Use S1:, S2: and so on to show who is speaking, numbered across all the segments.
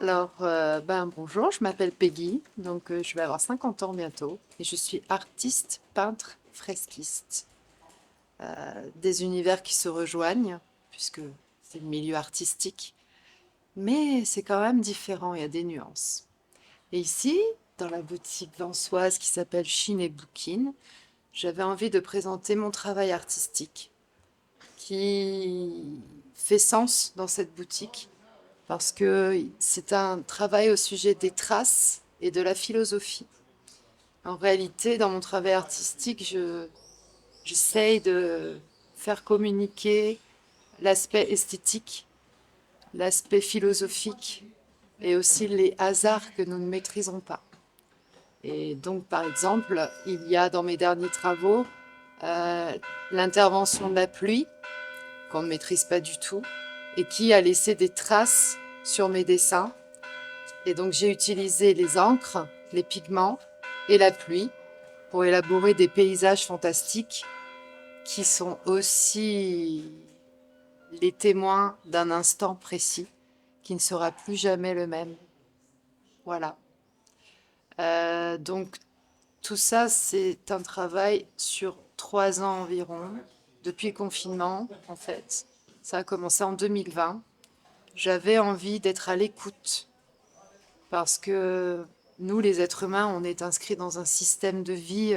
S1: Alors, bonjour, je m'appelle Peggy, donc je vais avoir 50 ans bientôt et je suis artiste, peintre, fresquiste. Des univers qui se rejoignent puisque c'est le milieu artistique, mais c'est quand même différent, il y a des nuances. Et ici, dans la boutique vansoise qui s'appelle Chine et Bouquine, j'avais envie de présenter mon travail artistique qui fait sens dans cette boutique parce que c'est un travail au sujet des traces et de la philosophie. En réalité, dans mon travail artistique, j'essaye de faire communiquer l'aspect esthétique, l'aspect philosophique et aussi les hasards que nous ne maîtrisons pas. Et donc, par exemple, il y a dans mes derniers travaux euh, l'intervention de la pluie, qu'on ne maîtrise pas du tout, et qui a laissé des traces sur mes dessins. Et donc j'ai utilisé les encres, les pigments et la pluie pour élaborer des paysages fantastiques qui sont aussi les témoins d'un instant précis qui ne sera plus jamais le même. Voilà. Donc tout ça, c'est un travail sur 3 ans environ, depuis le confinement en fait. Ça a commencé en 2020. J'avais envie d'être à l'écoute parce que nous, les êtres humains, on est inscrits dans un système de vie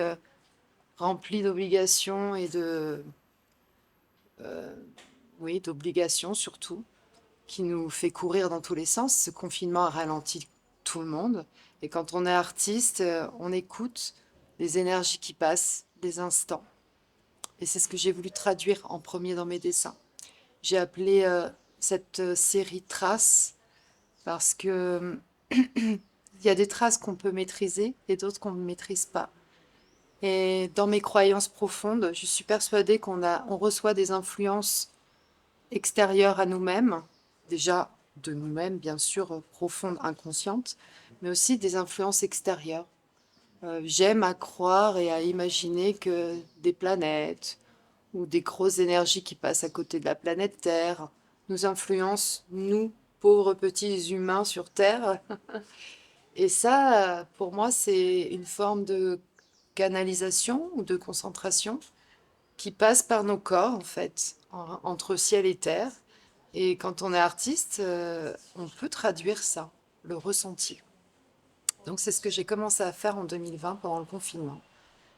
S1: rempli d'obligations et oui, d'obligations surtout, qui nous fait courir dans tous les sens. Ce confinement a ralenti tout le monde. Et quand on est artiste, on écoute les énergies qui passent, les instants. Et c'est ce que j'ai voulu traduire en premier dans mes dessins. J'ai appelé cette série Traces parce que il y a des traces qu'on peut maîtriser et d'autres qu'on ne maîtrise pas. Et dans mes croyances profondes, je suis persuadée on reçoit des influences extérieures à nous-mêmes, déjà de nous-mêmes, bien sûr, profondes, inconscientes, mais aussi des influences extérieures. J'aime à croire et à imaginer que des planètes ou des grosses énergies qui passent à côté de la planète Terre nous influencent, nous, pauvres petits humains sur Terre. Et ça, pour moi, c'est une forme de canalisation ou de concentration qui passe par nos corps, en fait, entre ciel et terre. Et quand on est artiste, on peut traduire ça, le ressenti. Donc c'est ce que j'ai commencé à faire en 2020 pendant le confinement.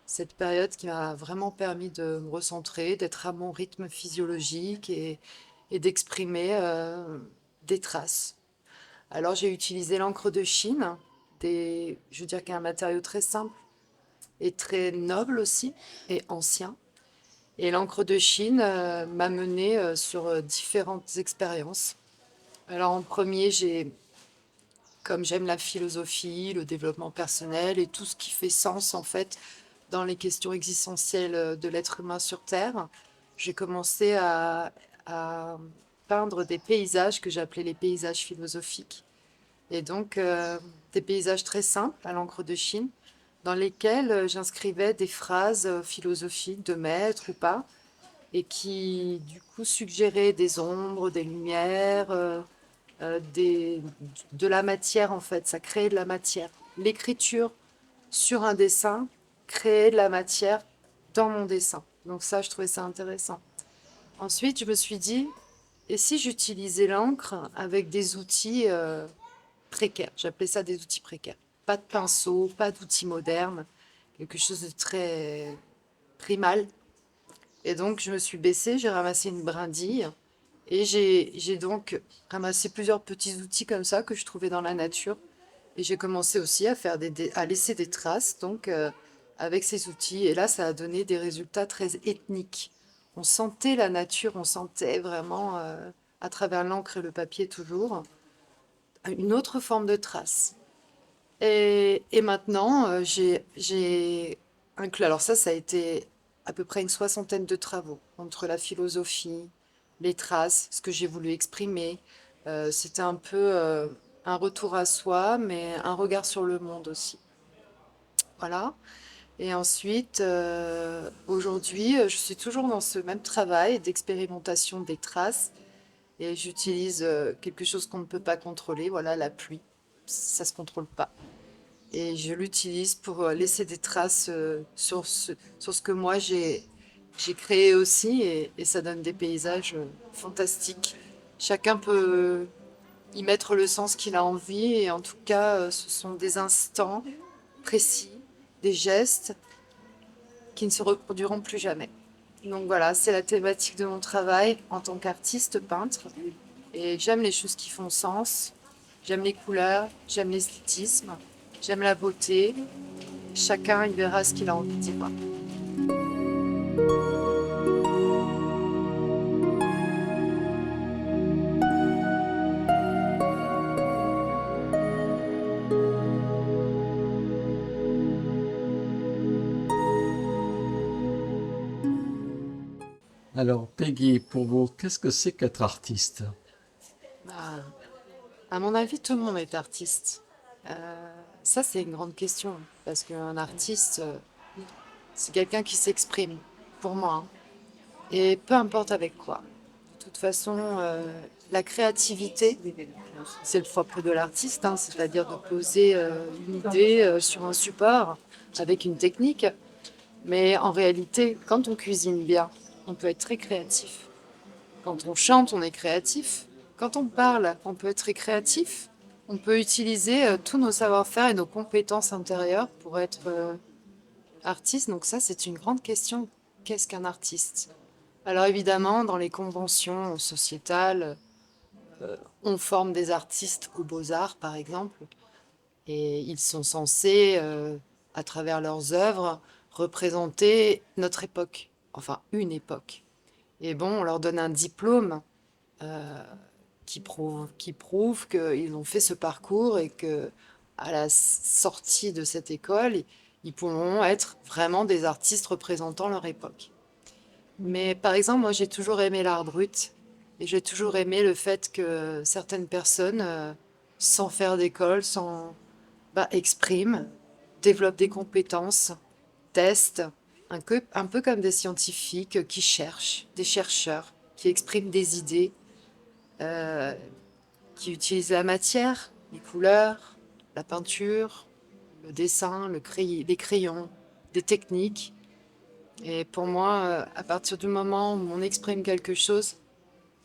S1: Cette période qui m'a vraiment permis de me recentrer, d'être à mon rythme physiologique et d'exprimer des traces. Alors j'ai utilisé l'encre de Chine, je veux dire qu'il y a un matériau très simple et très noble aussi, et ancien. Et l'encre de Chine m'a menée sur différentes expériences. Alors en premier, comme j'aime la philosophie, le développement personnel et tout ce qui fait sens en fait dans les questions existentielles de l'être humain sur Terre, j'ai commencé à peindre des paysages que j'appelais les paysages philosophiques. Et donc des paysages très simples à l'encre de Chine, dans lesquels j'inscrivais des phrases philosophiques de maître ou pas, et qui du coup suggéraient des ombres, des lumières, de la matière en fait, ça créait de la matière. L'écriture sur un dessin créait de la matière dans mon dessin. Donc ça, je trouvais ça intéressant. Ensuite, je me suis dit, et si j'utilisais l'encre avec des outils précaires? J'appelais ça des outils précaires. Pas de pinceau, pas d'outils modernes, quelque chose de très primal. Et donc, je me suis baissée, j'ai ramassé une brindille et j'ai donc ramassé plusieurs petits outils comme ça que je trouvais dans la nature. Et j'ai commencé aussi à à laisser des traces, donc avec ces outils. Et là, ça a donné des résultats très ethniques. On sentait la nature, on sentait vraiment, à travers l'encre et le papier toujours, une autre forme de trace. Et maintenant, j'ai inclus. Alors ça a été à peu près une soixantaine de travaux entre la philosophie, les traces, ce que j'ai voulu exprimer. C'était un peu un retour à soi, mais un regard sur le monde aussi. Voilà. Et ensuite, aujourd'hui, je suis toujours dans ce même travail d'expérimentation des traces et j'utilise quelque chose qu'on ne peut pas contrôler, voilà, la pluie. Ça se contrôle pas. Et je l'utilise pour laisser des traces sur ce que moi j'ai créé aussi et ça donne des paysages fantastiques. Chacun peut y mettre le sens qu'il a envie et en tout cas ce sont des instants précis, des gestes qui ne se reproduiront plus jamais. Donc voilà, c'est la thématique de mon travail en tant qu'artiste peintre et j'aime les choses qui font sens, j'aime les couleurs, j'aime l'esthétisme, j'aime la beauté. Chacun il verra ce qu'il a envie d'y voir.
S2: Alors, Peggy, pour vous, qu'est-ce que c'est qu'être artiste?
S1: Ah, à mon avis, tout le monde est artiste. Ça, c'est une grande question parce qu'un artiste, c'est quelqu'un qui s'exprime, pour moi, hein. Et peu importe avec quoi. De toute façon, la créativité, c'est le propre de l'artiste, hein, c'est-à-dire de poser une idée sur un support avec une technique. Mais en réalité, quand on cuisine bien, on peut être très créatif. Quand on chante, on est créatif. Quand on parle, on peut être très créatif. On peut utiliser tous nos savoir-faire et nos compétences intérieures pour être artiste. Donc ça, c'est une grande question. Qu'est-ce qu'un artiste? Alors évidemment, dans les conventions sociétales, on forme des artistes aux beaux-arts, par exemple, et ils sont censés, à travers leurs œuvres, représenter notre époque, enfin une époque. Et bon, on leur donne un diplôme qui prouve qu'ils ont fait ce parcours et que à la sortie de cette école, ils pourront être vraiment des artistes représentant leur époque. Mais par exemple, moi, j'ai toujours aimé l'art brut et j'ai toujours aimé le fait que certaines personnes, sans faire d'école, expriment, développent des compétences, testent, un peu comme des scientifiques qui cherchent, des chercheurs, qui expriment des idées, euh, qui utilisent la matière, les couleurs, la peinture, le dessin, les crayons, des techniques. Et pour moi, à partir du moment où on exprime quelque chose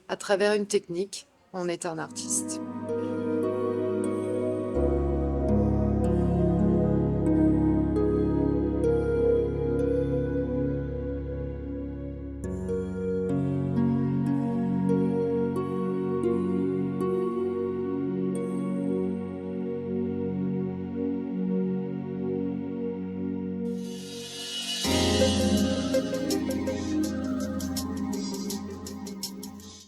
S1: à travers une technique, on est un artiste.